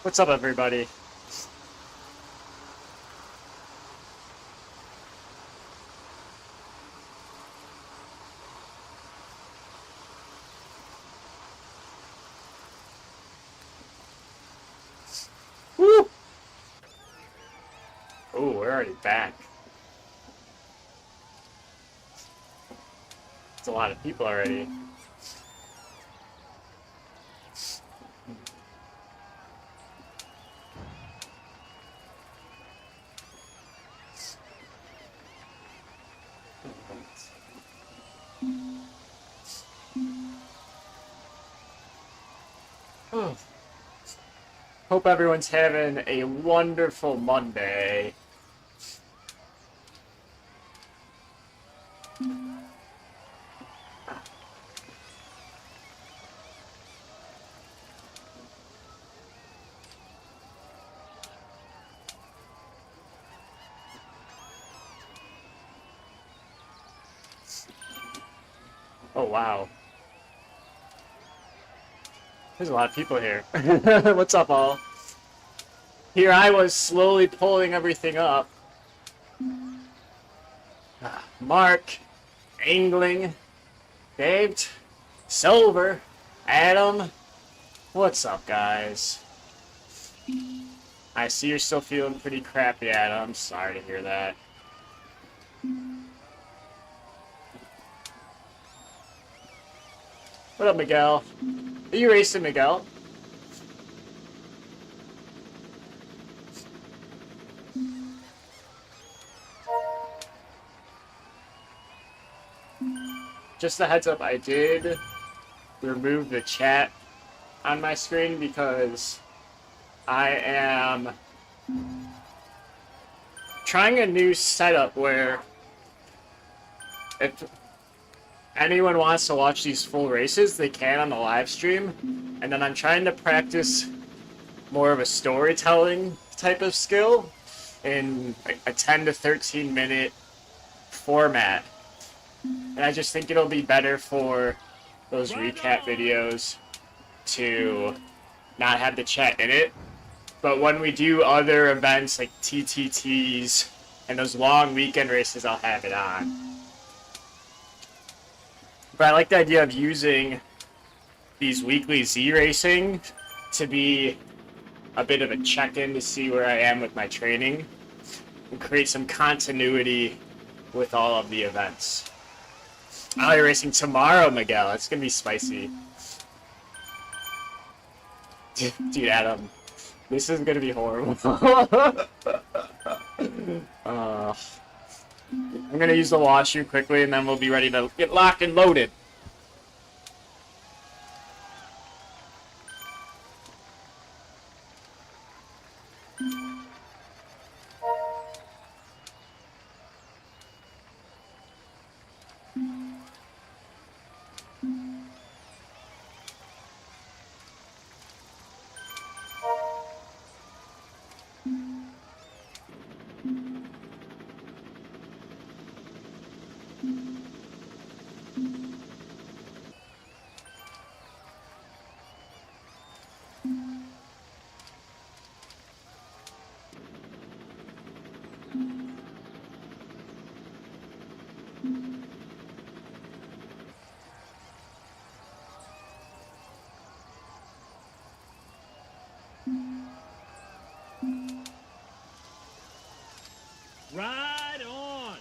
What's up, everybody? Woo! Oh, we're already back. It's a lot of people already. Oh. Hope everyone's having a wonderful Monday. Oh, wow. There's a lot of people here. What's up, all? Here I was slowly pulling everything up. Mark, Angling, Dave, Silver, Adam. What's up, guys? I see you're still feeling pretty crappy, Adam. I'm sorry to hear that. What up, Miguel? Are you racing, Miguel? Just a heads up, I did remove the chat on my screen because I am trying a new setup where if anyone wants to watch these full races, they can on the live stream. And then I'm trying to practice more of a storytelling type of skill in a 10 to 13 minute format. And I just think it'll be better for those recap videos to not have the chat in it. But when we do other events like TTTs and those long weekend races, I'll have it on. But I like the idea of using these weekly Z racing to be a bit of a check-in to see where I am with my training and create some continuity with all of the events. I'll be racing tomorrow, Miguel. It's going to be spicy. Dude, Adam, this is going to be horrible. I'm going to use the washroom quickly, and then we'll be ready to get locked and loaded. Right on.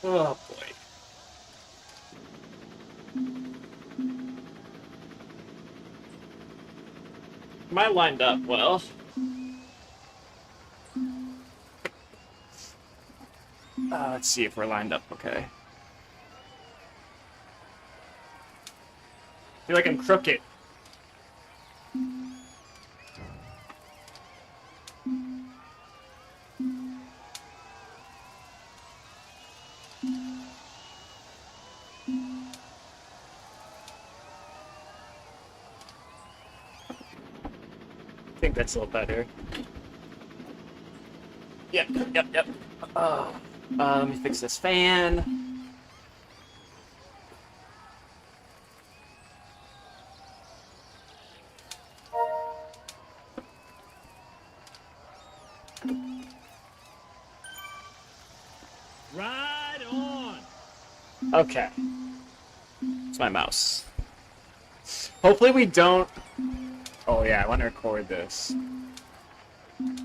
Oh, boy. Am I lined up well? Let's see if we're lined up okay. I feel like I'm crooked. I think that's a little better. Yep, yep, yep. Let me fix this fan. Ride on. Okay. It's my mouse. Hopefully we don't... Oh yeah, I want to record this.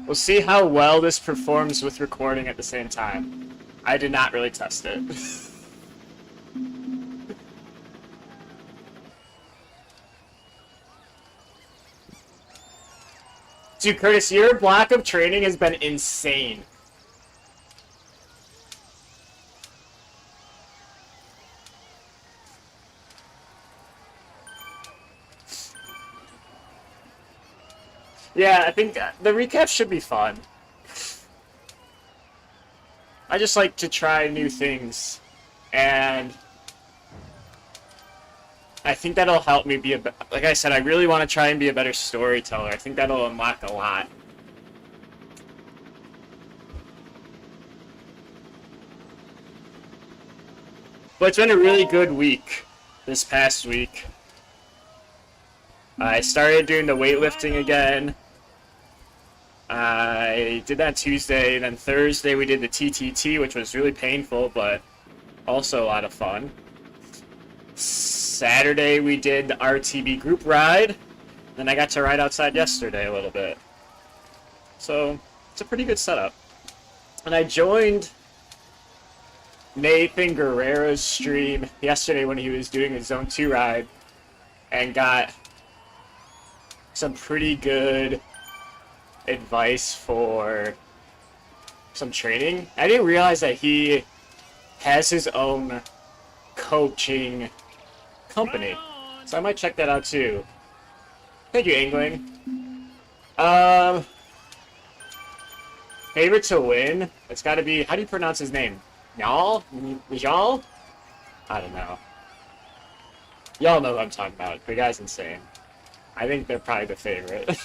We'll see how well this performs with recording at the same time. I did not really test it. Dude, Curtis, your block of training has been insane. Yeah, I think the recap should be fun. I just like to try new things, and I think that'll help me be like I said, I really want to try and be a better storyteller. I think that'll unlock a lot. But it's been a really good week this past week. I started doing the weightlifting again. I did that Tuesday, then Thursday we did the TTT, which was really painful, but also a lot of fun. Saturday we did the RTB group ride, and I got to ride outside yesterday a little bit. So, it's a pretty good setup. And I joined Nathan Guerrero's stream yesterday when he was doing his Zone 2 ride, and got some pretty good advice for some training. I didn't realize that he has his own coaching company, so I might check that out too. Thank you, Angling. Favorite to win? It's got to be, how do you pronounce his name? Y'all? Y'all? I don't know. Y'all know who I'm talking about. The guy's insane. I think they're probably the favorite.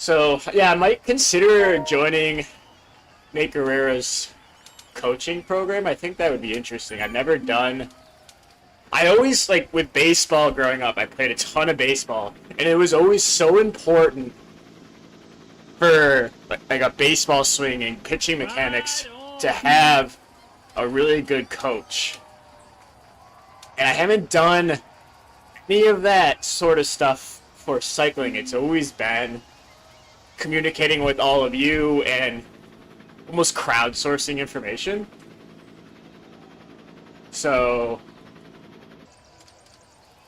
So, yeah, I might consider joining Nate Guerrero's coaching program. I think that would be interesting. I've never done... I always, like, with baseball growing up, I played a ton of baseball, and it was always so important for, like a baseball swing and pitching mechanics to have a really good coach. And I haven't done any of that sort of stuff for cycling. It's always been communicating with all of you and almost crowdsourcing information. So,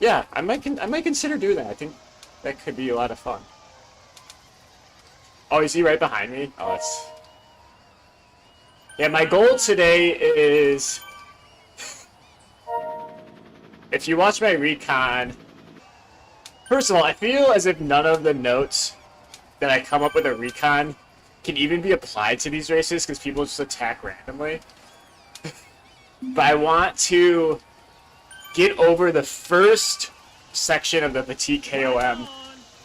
yeah, I might consider doing that. I think that could be a lot of fun. Oh, is he right behind me? Oh, it's... Yeah, my goal today is... If you watch my recon... First of all, I feel as if none of the notes that I come up with a recon can even be applied to these races because people just attack randomly. But I want to get over the first section of the Petit KOM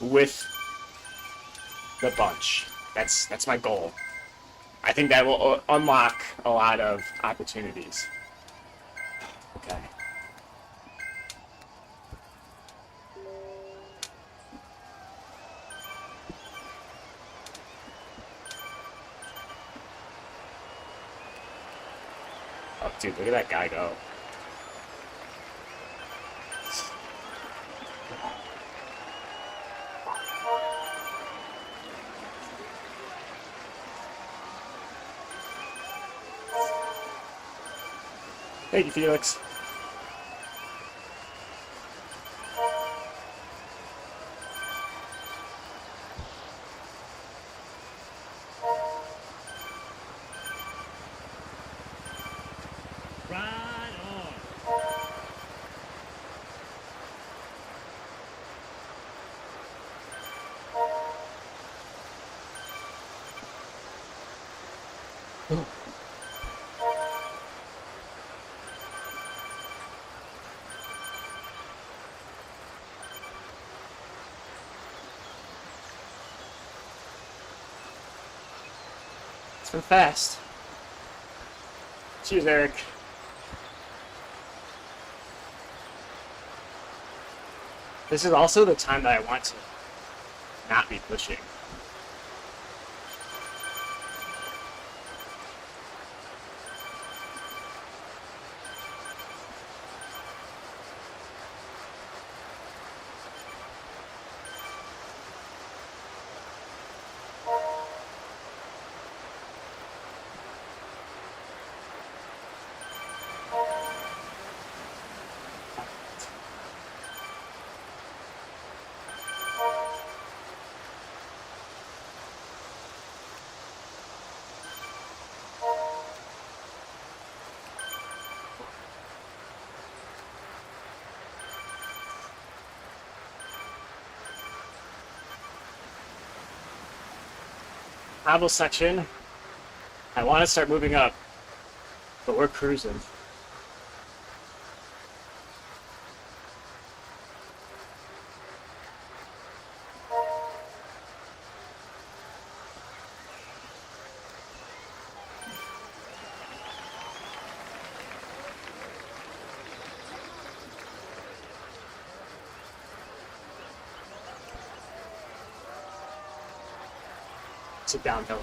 with the bunch. That's my goal. I think that will unlock a lot of opportunities. Okay. Oh, dude, look at that guy go. Thank you, Felix. Ride on. and fast. Cheers, Eric. This is also the time that I want to not be pushing. Travel section. I want to start moving up, but we're cruising. It's a downhill.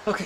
Okay.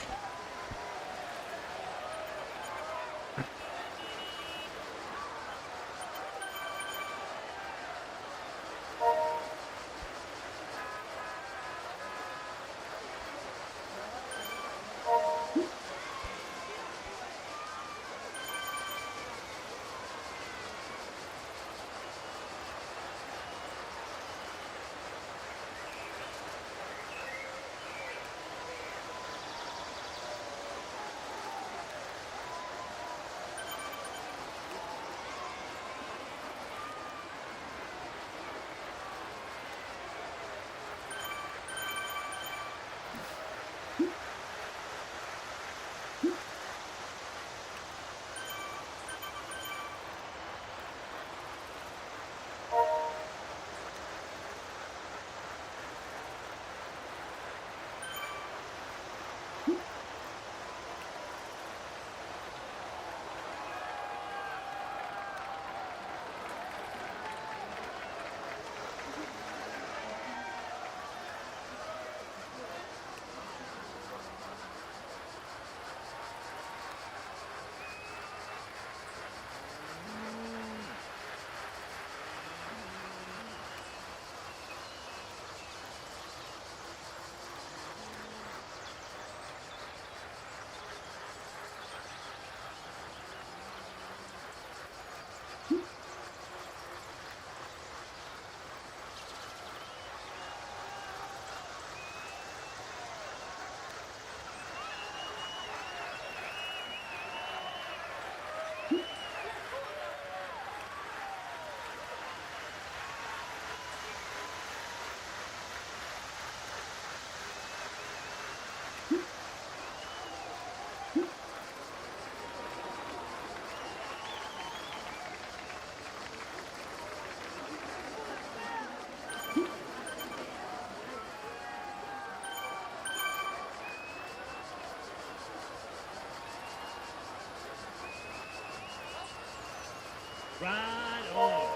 Right on.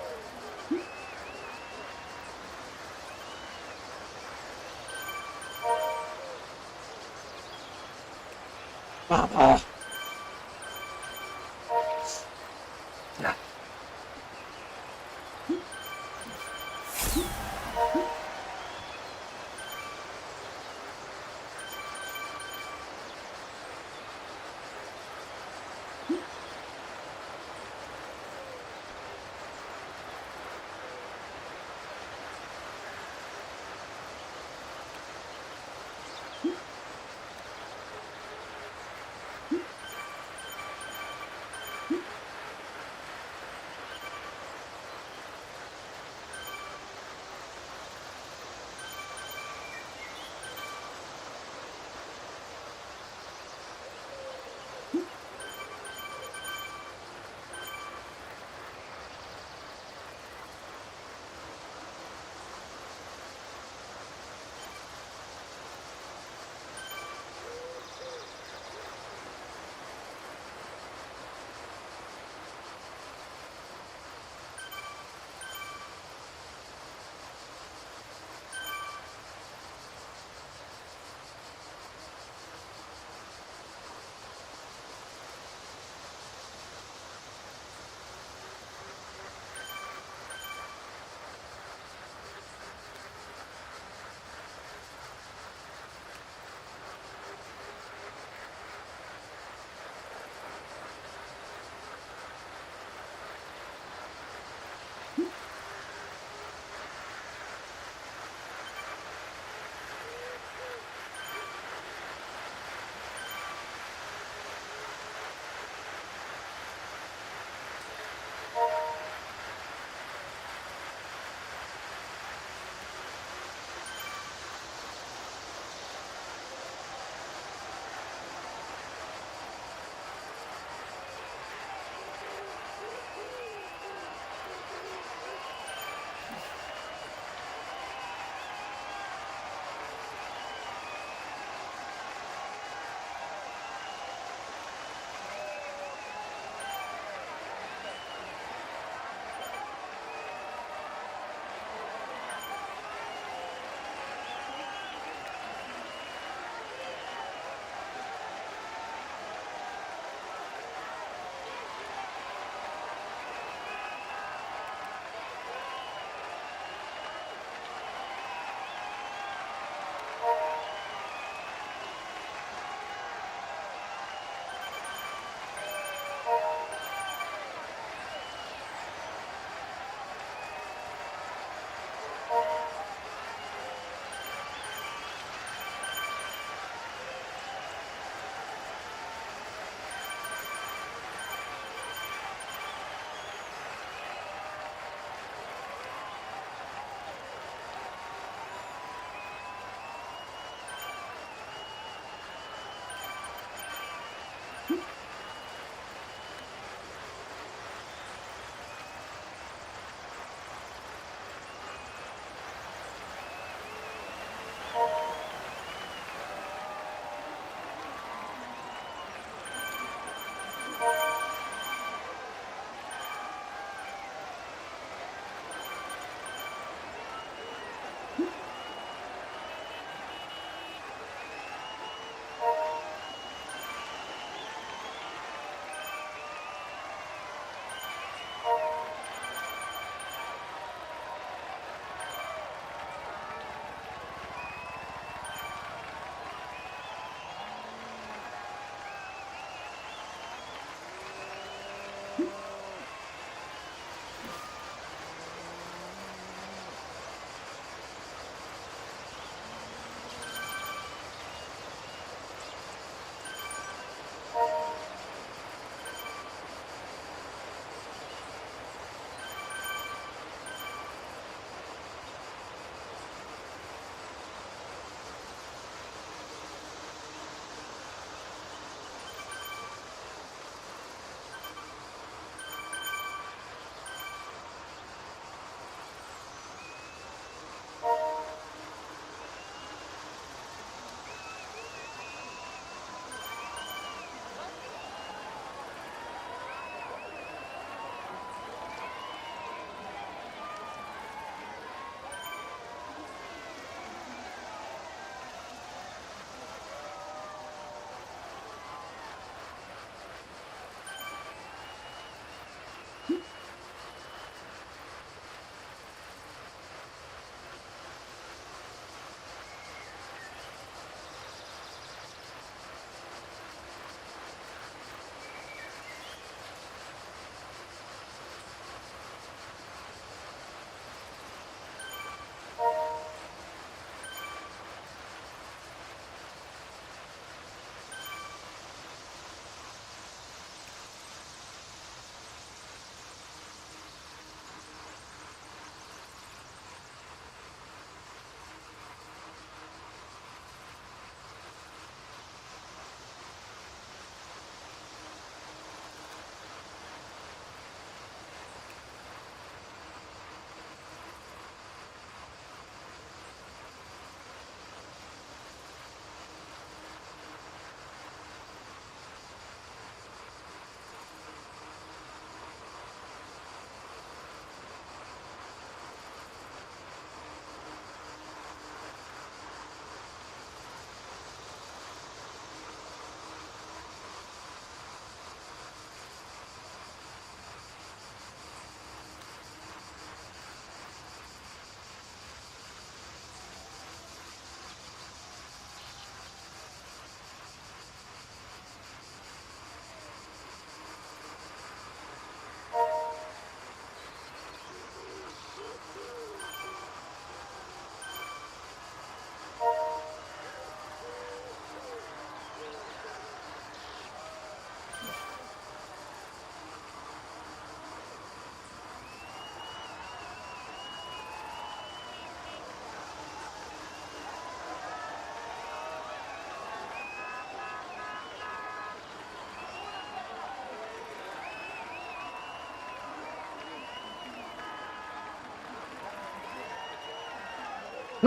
Mama.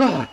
Oh.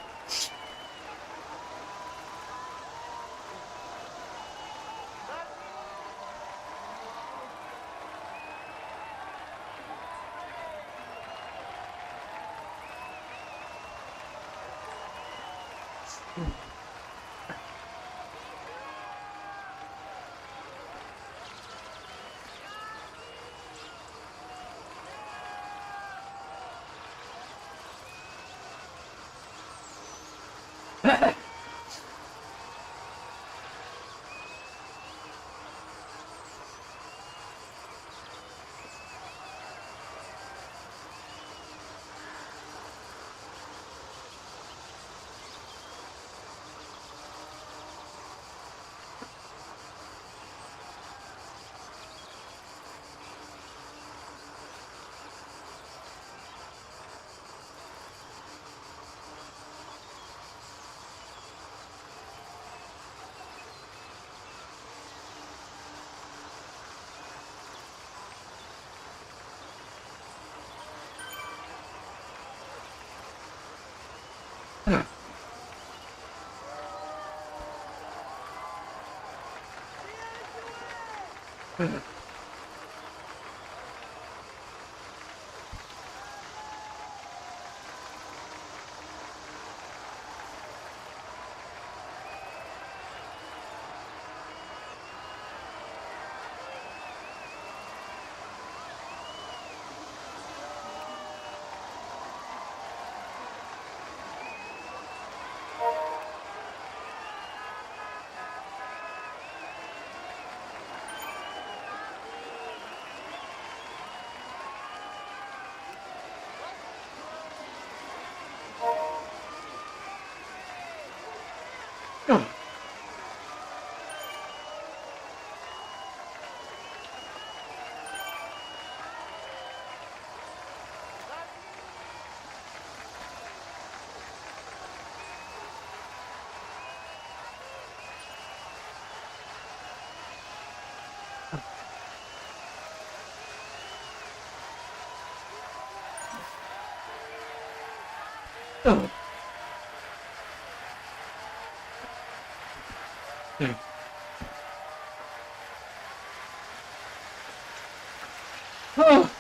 Oh.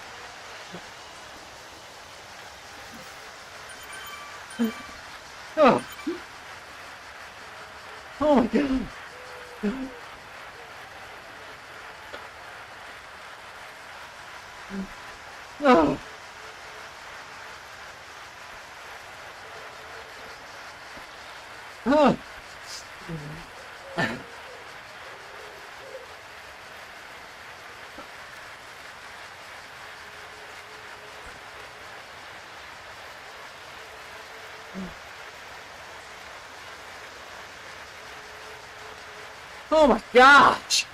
Oh. Oh my god. Oh. Oh. Oh my gosh!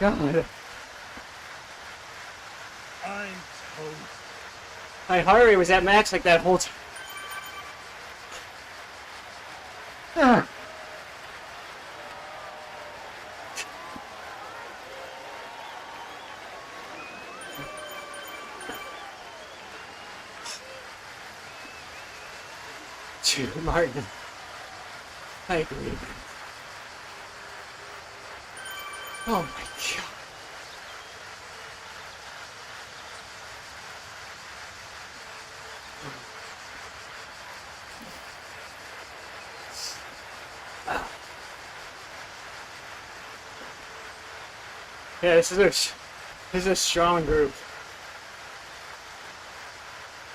Oh my god. I'm toast. My heart rate was at max like that whole time. Ah. Dude, Martin. I agree. Oh my god. Yeah, this is a strong group.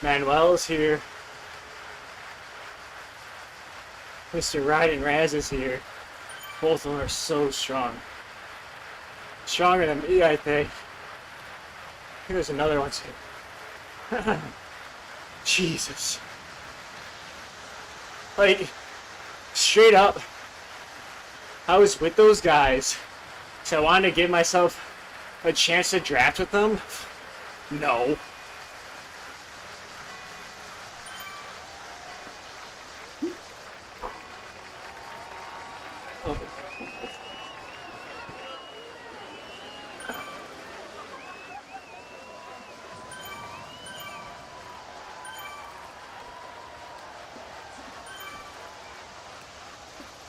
Manuel's here. Mr. Ryan and Raz is here. Both of them are so strong. Stronger than me, I think. There's another one too. Jesus. Like, straight up, I was with those guys, so I wanted to give myself a chance to draft with them. No. Oh.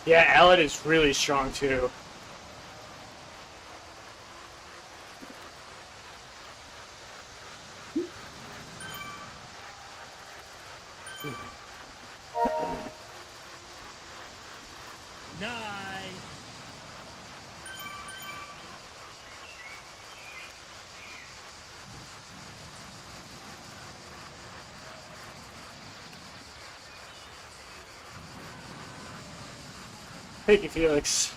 Yeah, Allen is really strong too. Nice. Thank you, Felix.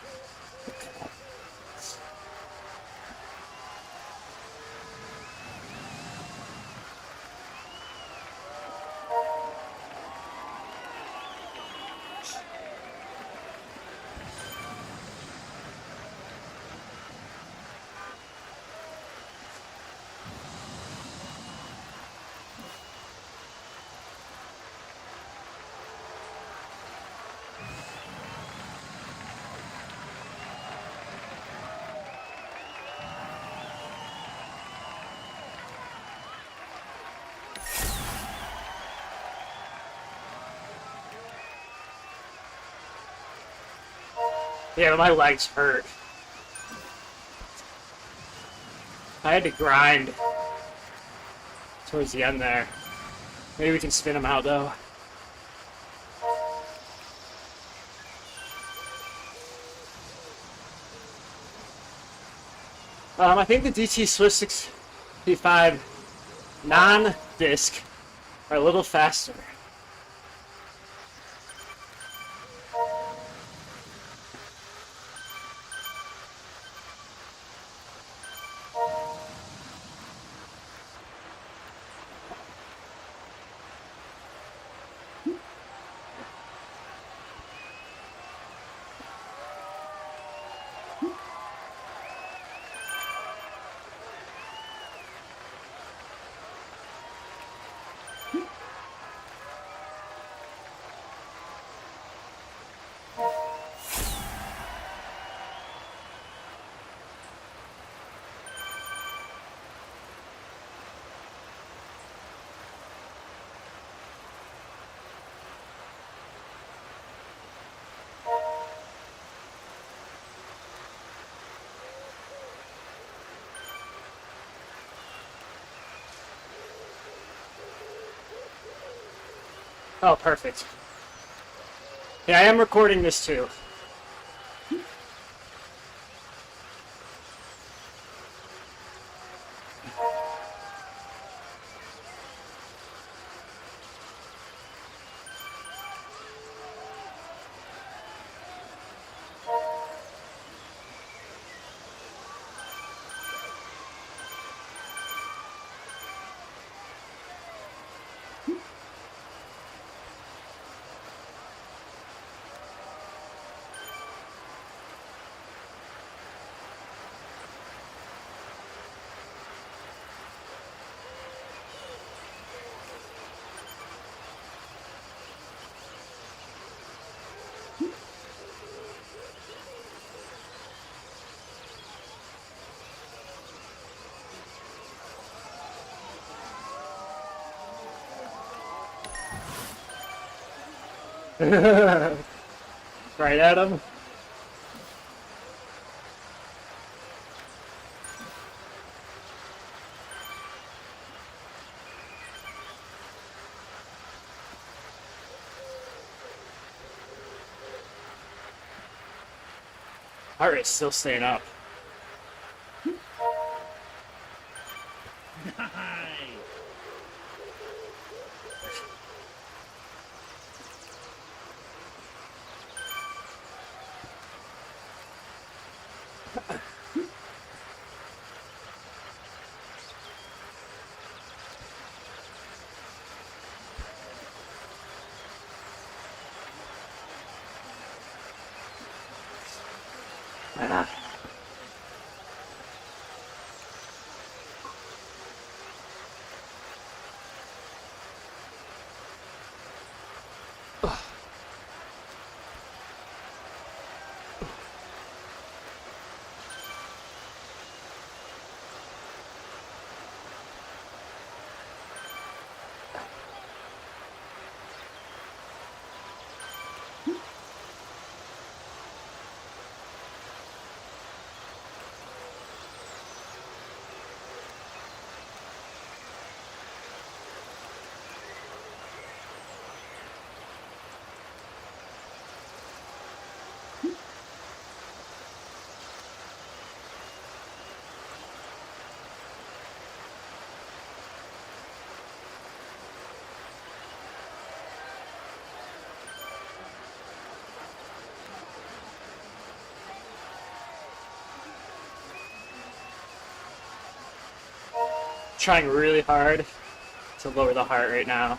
Yeah, but my legs hurt. I had to grind towards the end there. Maybe we can spin them out though. I think the DT Swift 65 non-disc are a little faster. Oh, perfect. Yeah, I am recording this too. Right, Adam? Heart rate's still staying up. Trying really hard to lower the heart rate now.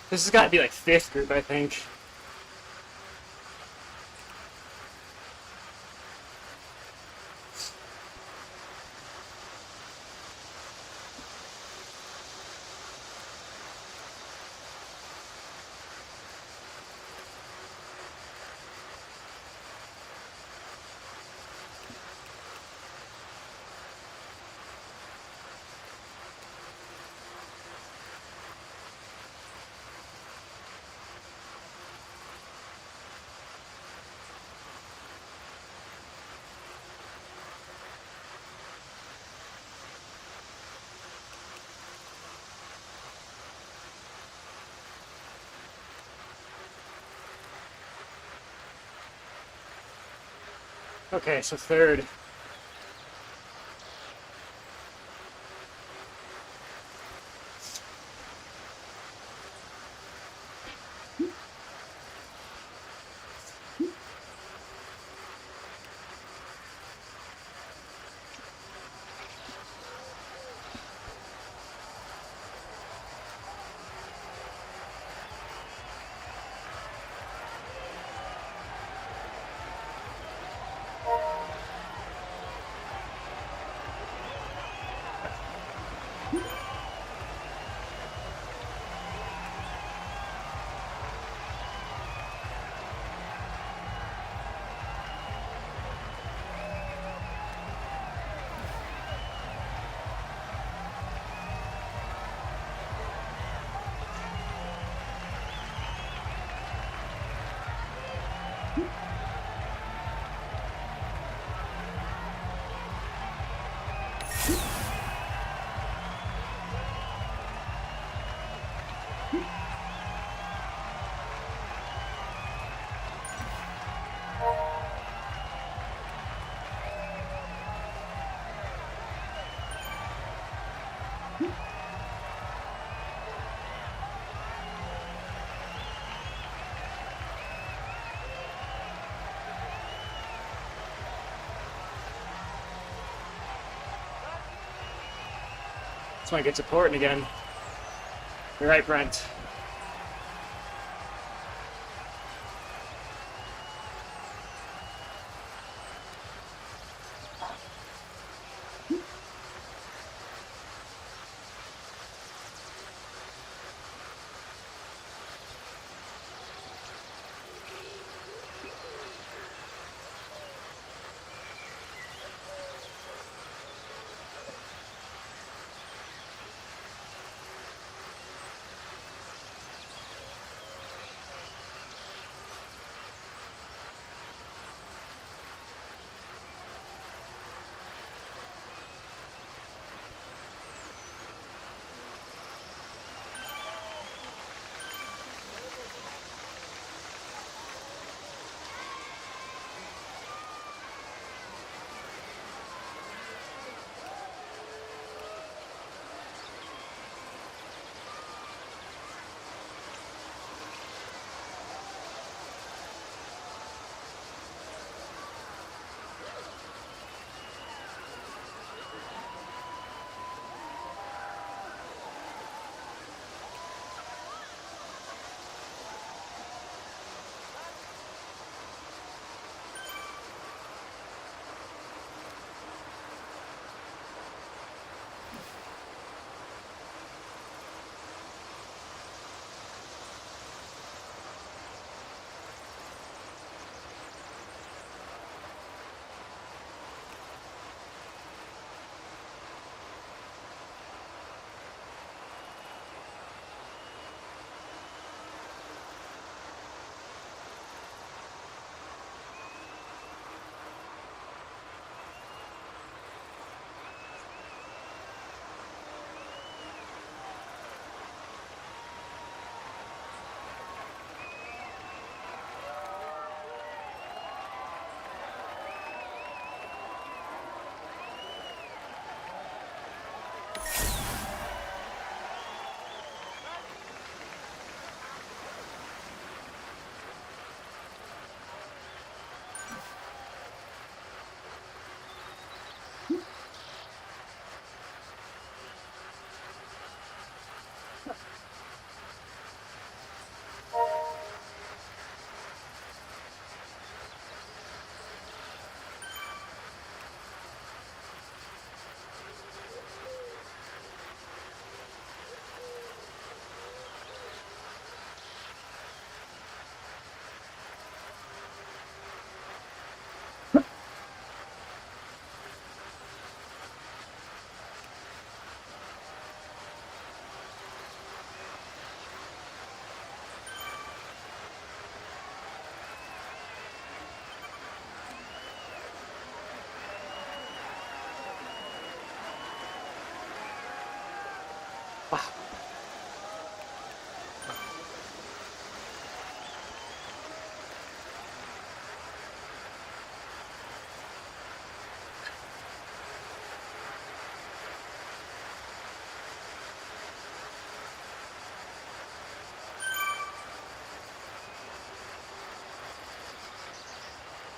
This has got to be like 5th group, I think. Okay, so 3rd. That's when it gets important again. You're right, Brent.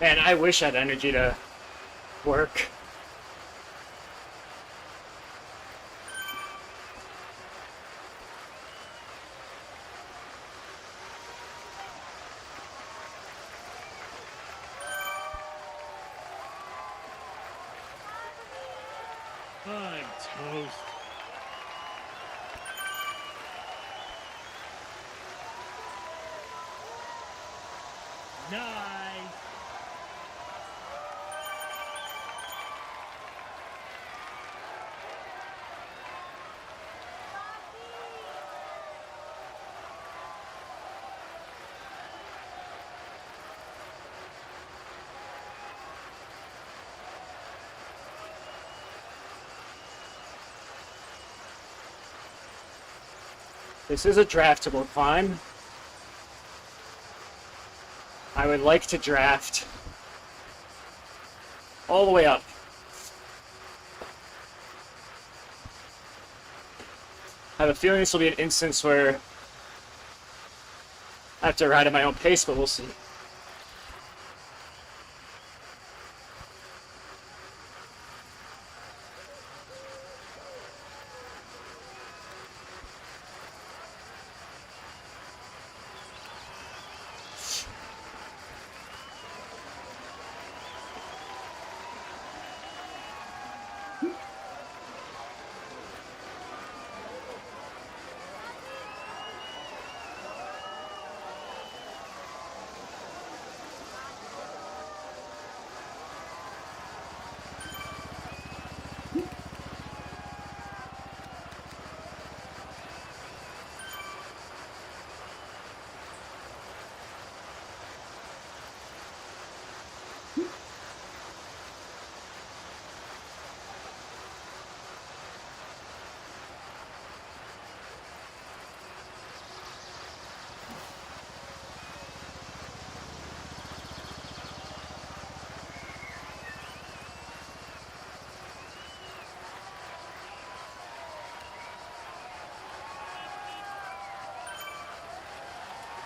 Man, I wish I had energy to work. I'm toast. Nice. This is a draftable climb. I would like to draft all the way up. I have a feeling this will be an instance where I have to ride at my own pace, but we'll see.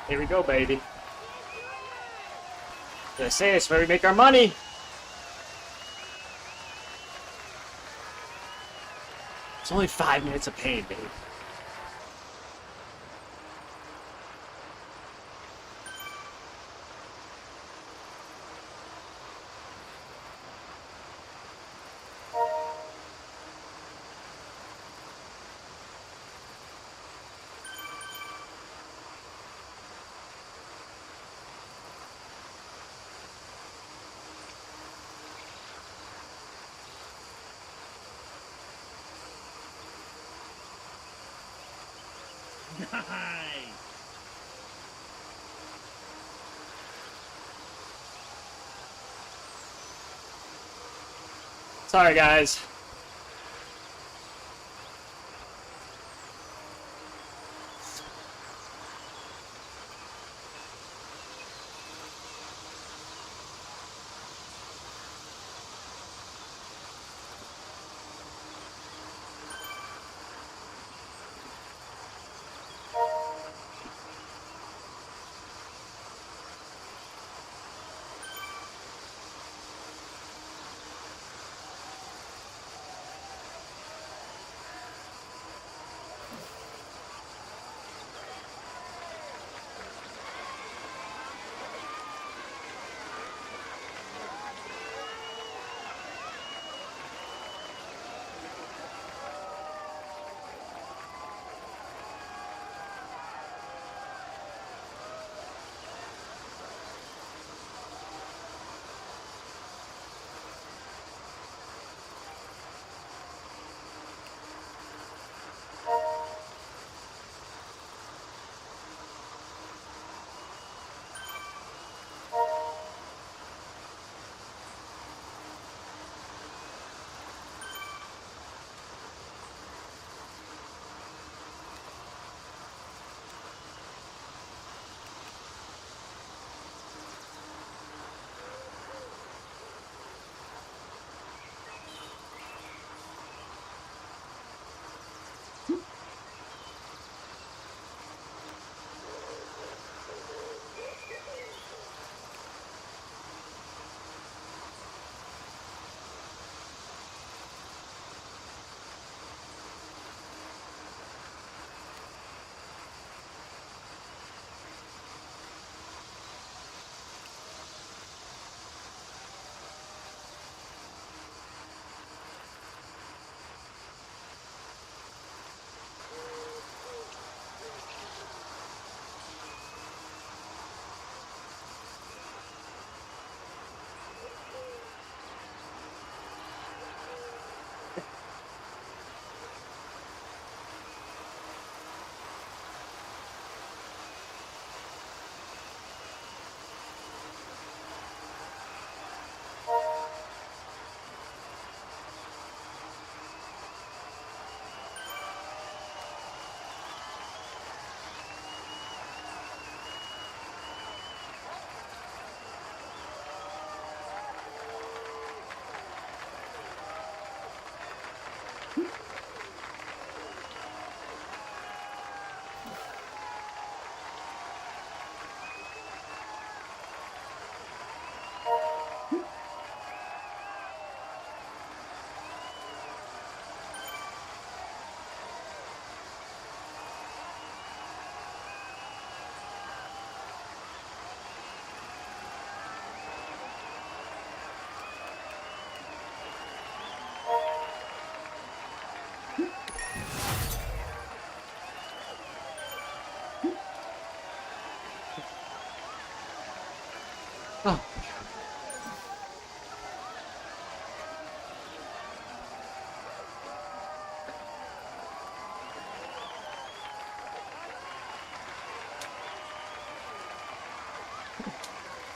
Here we go, baby. Did I say it's where we make our money? It's only 5 minutes of pain, baby. Nice. Sorry, guys.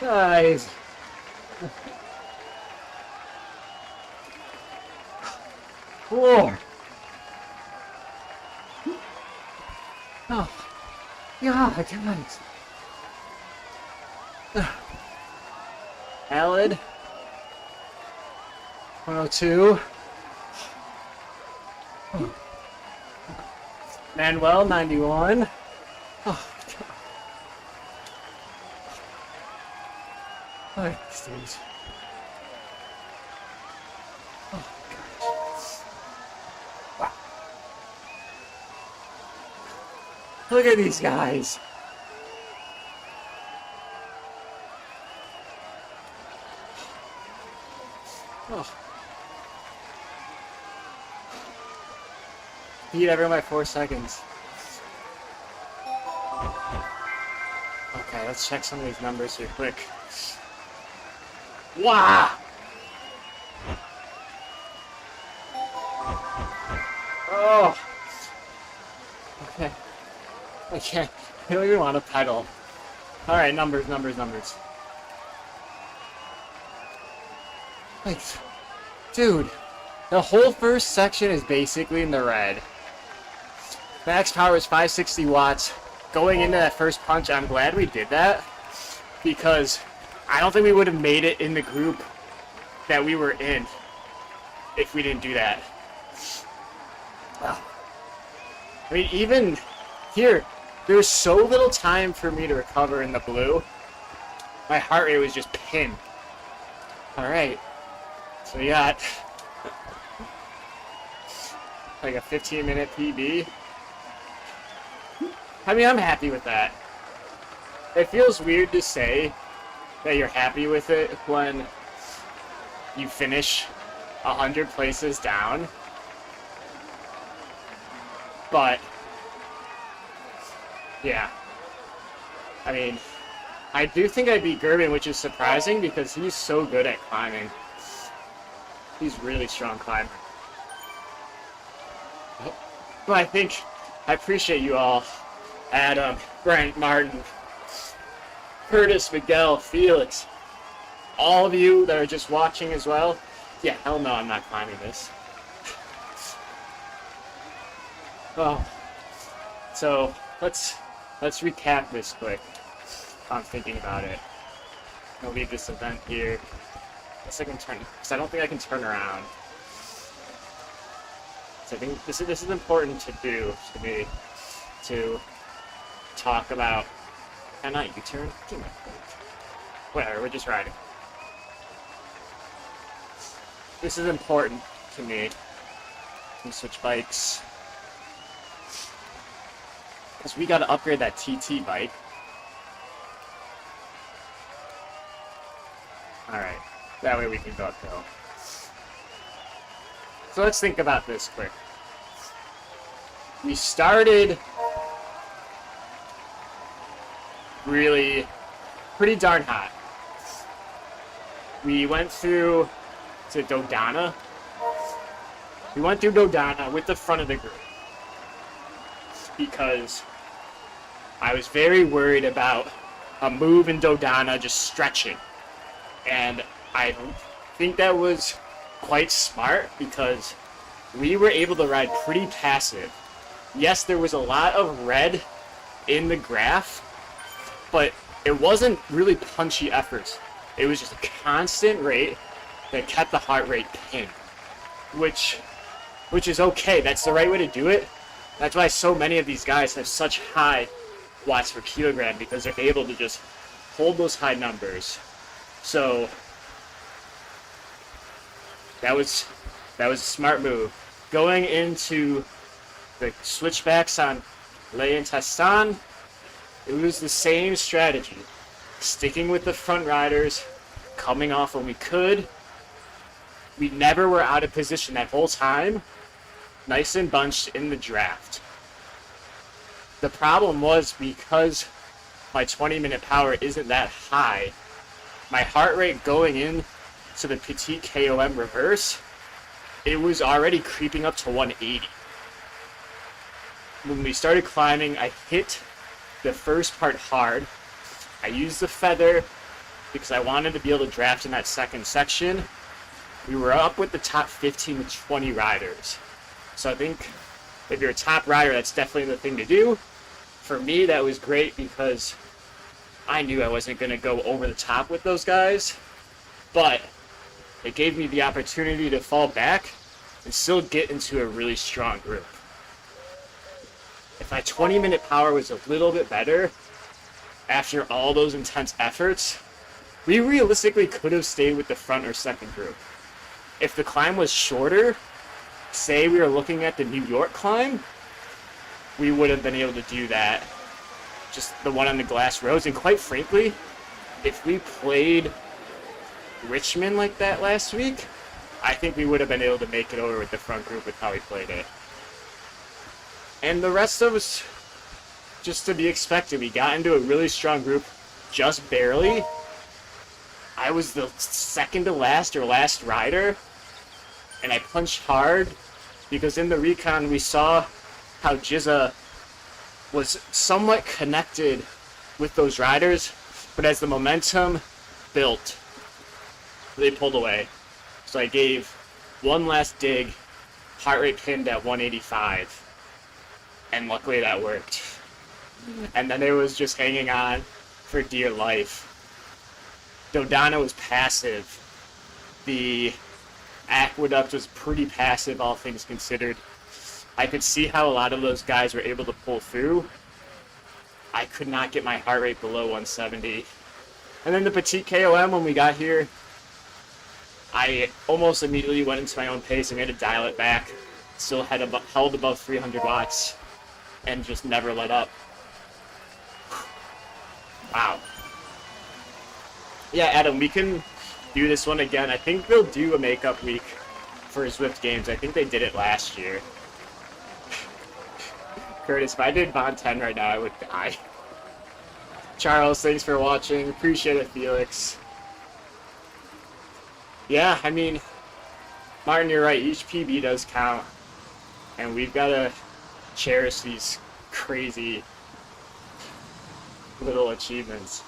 Guys. Floor. Oh, God, guys. Alid. 102. Oh. Manuel, 91. Oh, God. Oh, these dudes. Oh, gosh. Wow. Look at these guys. Oh. Beat everyone by 4 seconds. Okay, let's check some of these numbers here quick. Wow! Oh! Okay. I don't even want to pedal. Alright, numbers. Like, dude, the whole first section is basically in the red. Max power is 560 watts. Going into that first punch, I'm glad we did that, because I don't think we would have made it in the group that we were in if we didn't do that. Wow. I mean, even here, there was so little time for me to recover in the blue. My heart rate was just pinned. Alright. So we got like a 15-minute PB. I mean, I'm happy with that. It feels weird to say that you're happy with it when you finish 100 places down. But, yeah. I mean, I do think I beat Gerben, which is surprising because he's so good at climbing. He's really strong climber. But I appreciate you all. Adam, Brent, Martin, Curtis, Miguel, Felix, all of you that are just watching as well. Yeah, hell no, I'm not climbing this. Oh, so let's recap this quick. I'm thinking about it. I'll leave this event here. Unless I can turn, because I don't think I can turn around. So I think this is important to do to me, to talk about. Can I U-turn? Give me a break. Whatever, we're just riding. This is important to me. Let me switch bikes. Because we gotta upgrade that TT bike. Alright, that way we can go uphill. So let's think about this quick. We started really pretty darn hot. We went through to Dodana. We went through Dodana with the front of the group because I was very worried about a move in Dodana just stretching. And I think that was quite smart because we were able to ride pretty passive. Yes, there was a lot of red in the graph, but it wasn't really punchy efforts. It was just a constant rate that kept the heart rate pinned, which is okay. That's the right way to do it. That's why so many of these guys have such high watts per kilogram, because they're able to just hold those high numbers. So that was a smart move. Going into the switchbacks on Lay and Testan, it was the same strategy. Sticking with the front riders, coming off when we could. We never were out of position that whole time. Nice and bunched in the draft. The problem was because my 20-minute power isn't that high, my heart rate going in to the Petit KOM reverse, it was already creeping up to 180. When we started climbing, I hit the first part hard. I used the feather because I wanted to be able to draft in that second section. We were up with the top 15 to 20 riders. So I think if you're a top rider, that's definitely the thing to do. For me, that was great because I knew I wasn't going to go over the top with those guys, but it gave me the opportunity to fall back and still get into a really strong group. If my 20-minute power was a little bit better after all those intense efforts, we realistically could have stayed with the front or second group. If the climb was shorter, say we were looking at the New York climb, we would have been able to do that. Just the one on the glass roads. And quite frankly, if we played Richmond like that last week, I think we would have been able to make it over with the front group with how we played it. And the rest of us, just to be expected. We got into a really strong group, just barely. I was the second to last or last rider, and I punched hard because in the recon we saw how Jizza was somewhat connected with those riders, but as the momentum built, they pulled away. So I gave one last dig, heart rate pinned at 185, and luckily that worked. And then it was just hanging on for dear life. Dodana was passive. The Aqueduct was pretty passive, all things considered. I could see how a lot of those guys were able to pull through. I could not get my heart rate below 170. And then the Petit KOM, when we got here, I almost immediately went into my own pace and we had to dial it back. Still had held above 300 watts and just never let up. Wow. Yeah, Adam, we can do this one again. I think they'll do a makeup week for Zwift Games. I think they did it last year. Curtis, if I did Von 10 right now, I would die. Charles, thanks for watching. Appreciate it, Felix. Yeah, I mean, Martin, you're right. Each PB does count. And we've got to cherish these crazy little achievements.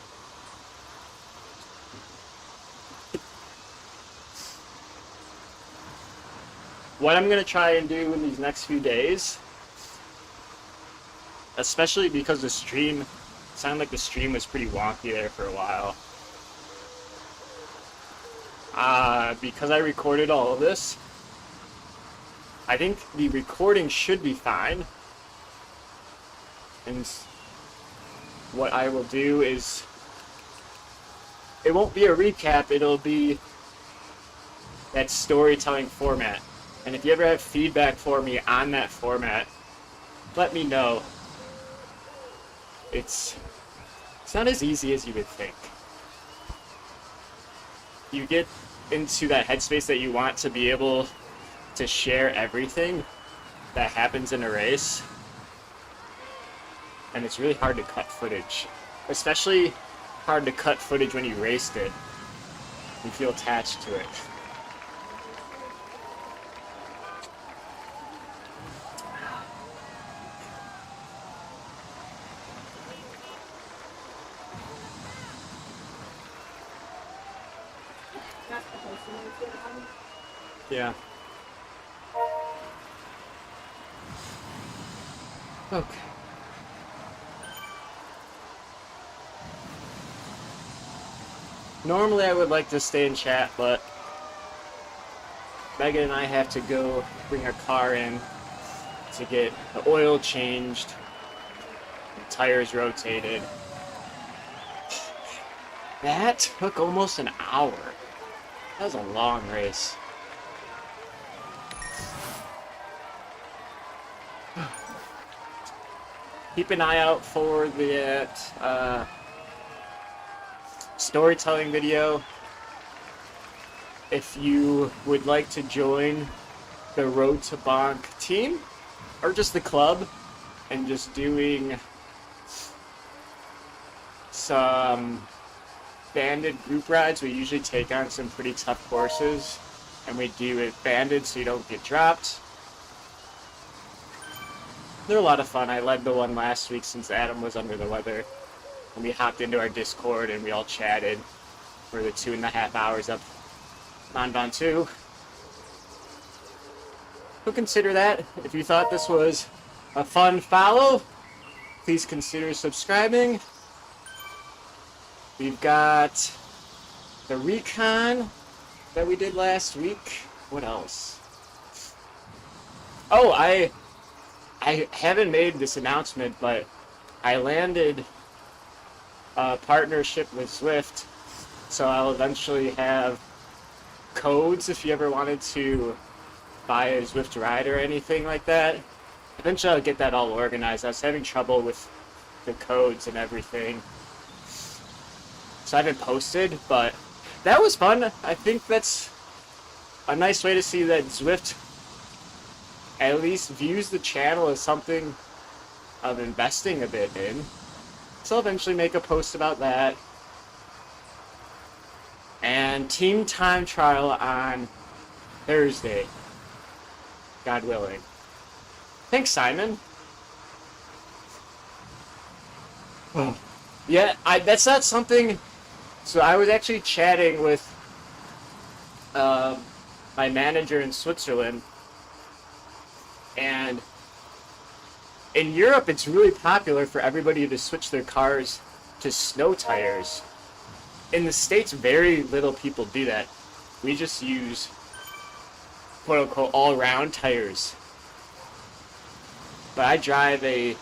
What I'm going to try and do in these next few days, especially because the stream, sounded like the stream was pretty wonky there for a while. Because I recorded all of this, I think the recording should be fine. And what I will do is, it won't be a recap, it'll be that storytelling format. And if you ever have feedback for me on that format, let me know. It's not as easy as you would think. You get into that headspace that you want to be able to share everything that happens in a race. And it's really hard to cut footage. Especially hard to cut footage when you raced it. You feel attached to it. Yeah. Okay. Normally I would like to stay and chat, but Megan and I have to go bring our car in to get the oil changed, the tires rotated. That took almost an hour. That was a long race. Keep an eye out for that storytelling video. If you would like to join the Road to Bonk team, or just the club, and just doing some banded group rides, we usually take on some pretty tough courses, and we do it banded so you don't get dropped. They're a lot of fun. I led the one last week since Adam was under the weather, and we hopped into our Discord and we all chatted. for the 2.5 hours up Manban 2. So consider that. If you thought this was a fun follow, please consider subscribing. We've got the recon that we did last week. What else? Oh, I haven't made this announcement, but I landed a partnership with Zwift, so I'll eventually have codes if you ever wanted to buy a Zwift ride or anything like that. Eventually I'll get that all organized. I was having trouble with the codes and everything, so I haven't posted, but that was fun. I think that's a nice way to see that Zwift at least views the channel as something of investing a bit in. So I'll eventually make a post about that. And team time trial on Thursday, God willing. Thanks, Simon. Yeah, that's not something. So I was actually chatting with my manager in Switzerland, and in Europe it's really popular for everybody to switch their cars to snow tires. In the States, very little people do that. We just use quote-unquote all-round tires. But I drive a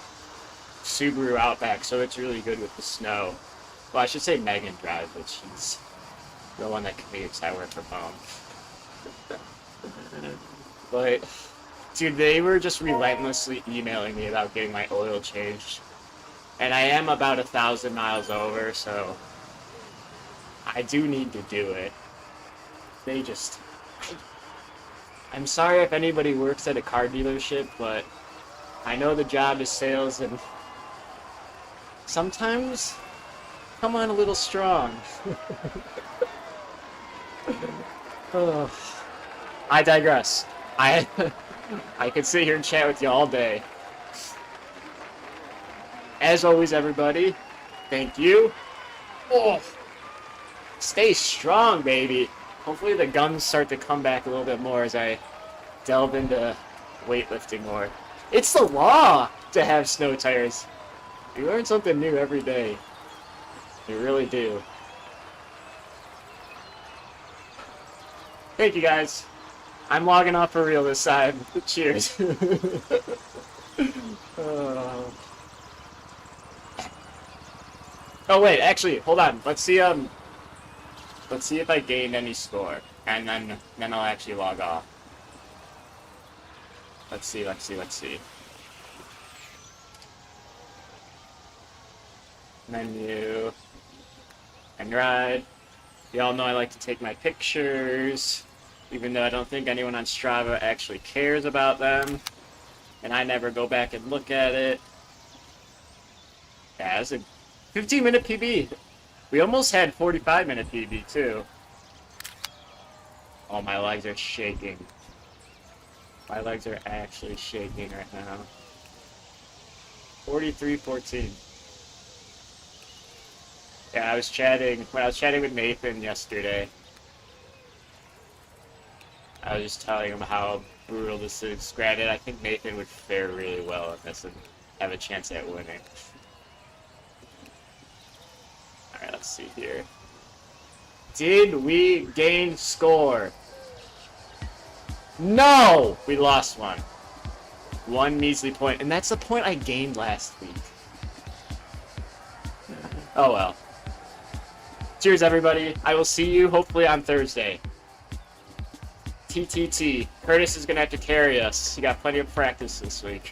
Subaru Outback, so it's really good with the snow. Well, I should say Megan drives, but she's the one that commutes. I work from home. But, dude, they were just relentlessly emailing me about getting my oil changed. And I am about 1,000 miles over, so I do need to do it. They just... I'm sorry if anybody works at a car dealership, but I know the job is sales, and sometimes come on a little strong. Oh, I digress. I could sit here and chat with you all day. As always, everybody, thank you. Oh, stay strong, baby. Hopefully the guns start to come back a little bit more as I delve into weightlifting more. It's the law to have snow tires. You learn something new every day. You really do. Thank you, guys. I'm logging off for real this time. Cheers. Oh wait, actually, hold on. Let's see if I gained any score, and then I'll actually log off. Let's see. Menu and ride. Y'all know I like to take my pictures, even though I don't think anyone on Strava actually cares about them, and I never go back and look at it. Yeah, it's a 15-minute PB. We almost had 45-minute PB too. Oh, my legs are shaking. My legs are actually shaking right now. 43-14. Yeah, when I was chatting with Nathan yesterday, I was just telling him how brutal this is. Granted, I think Nathan would fare really well in this and have a chance at winning. Alright, let's see here. Did we gain score? No! We lost one. One measly point, and that's the point I gained last week. Oh well. Cheers, everybody. I will see you hopefully on Thursday. TTT. Curtis is going to have to carry us. He got plenty of practice this week.